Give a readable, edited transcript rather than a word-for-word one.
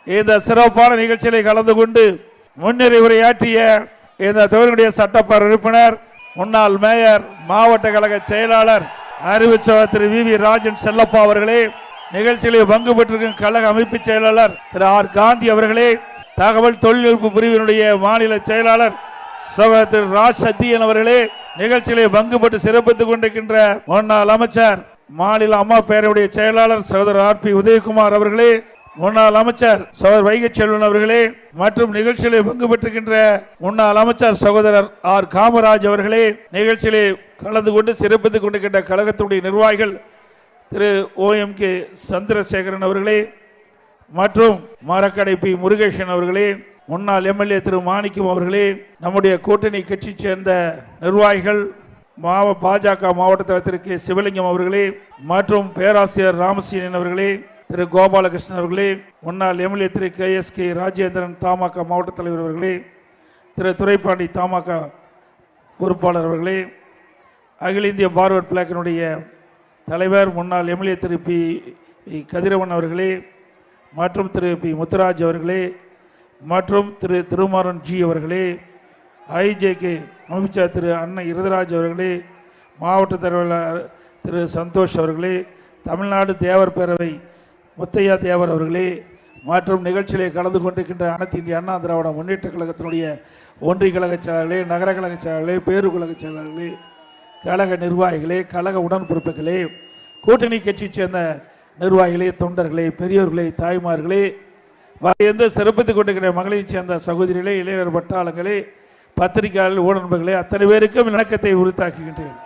இந்த சிறப்பான நிகழ்ச்சியிலே கலந்து கொண்டு முன்னிலை உரையாற்றிய இந்த தொகுதியுடைய சட்டப்பேரவை உறுப்பினர் முன்னாள் மேயர் மாவட்ட கழக செயலாளர் அறிவுச்சவர் திரு வி ராஜன் செல்லப்பா அவர்களே, நிகழ்ச்சியிலே பங்கு பெற்றிருக்கும் கழக அமைப்பு செயலாளர் திரு ஆர் காந்தி அவர்களே, தகவல் தொழில்நுட்ப பிரிவினுடைய மாநில செயலாளர் சகோதரர் திரு ராஜ் சத்தியன் அவர்களே, நிகழ்ச்சியிலே பங்கு பெற்று சிறப்பித்துக் கொண்டிருக்கின்ற முன்னாள் அமைச்சர் மாநில அம்மா பேரவையுடைய செயலாளர் சகோதரர் ஆர் பி உதயகுமார் அவர்களே, முன்னாள் அமைச்சர் சகோதரர் வைகை செல்வன் அவர்களே மற்றும் நிகழ்ச்சியிலே பங்கு பெற்றிருக்கின்ற முன்னாள் அமைச்சர் சகோதரர் ஆர் காமராஜ் அவர்களே, நிகழ்ச்சியிலே கலந்து கொண்டு சிறப்பித்துக் கொண்டிருக்கின்ற கழகத்துடைய நிர்வாகிகள் திரு OMK சந்திரசேகரன் அவர்களே மற்றும் மரக்கடை பி முருகேசன் அவர்களே, முன்னாள் MLA திரு மாணிக்கம் அவர்களே, நம்முடைய கூட்டணி கட்சி சேர்ந்த நிர்வாகிகள் பாஜக மாவட்ட தலைவர் திரு கே சிவலிங்கம் அவர்களே மற்றும் பேராசிரியர் ராமசீனன் அவர்களே, திரு கோபாலகிருஷ்ணன் அவர்களே, முன்னாள் MLA திரு KSK ராஜேந்திரன் தமாக மாவட்ட தலைவர் அவர்களே, திரு துரைப்பாண்டி தமாக பொறுப்பாளர் அவர்களே, அகில இந்திய பார்வர்ட் பிளாக்கினுடைய தலைவர் முன்னாள் MLA திரு பி கதிரவன் அவர்களே மற்றும் திரு பி முத்துராஜ் அவர்களே மற்றும் திரு திருமாறன் ஜி அவர்களே, IJK அமைச்சர் திரு அன்னை இருதராஜ் அவர்களே, மாவட்ட தலைவர் திரு சந்தோஷ் அவர்களே, தமிழ்நாடு தேவர் பேரவை முத்தையா தேவர் அவர்களே மற்றும் நிகழ்ச்சியிலே கலந்து கொண்டிருக்கின்ற அனைத்து இந்திய அண்ணா திராவிட முன்னேற்ற கழகத்தினுடைய ஒன்றிய கழக செயலாளர்களே, நகர கழக செயலாளர்களே, பேரு கழக செயலாளர்களே, கழக நிர்வாகிகளே, கழக உடன்பிறப்புகளே, கூட்டணி கட்சி சேர்ந்த நிர்வாகிகளே, தொண்டர்களே, பெரியோர்களே, தாய்மார்களே, எந்த சிறப்பித்துக் கொண்டிருக்கிற மகளிரை சேர்ந்த சகோதரிகளே, இளைஞர் பட்டாளங்களே, பத்திரிகையாளர், ஊடகங்களே, அத்தனை பேருக்கும் இணக்கத்தை உறுத்தாக்குகின்றேன்.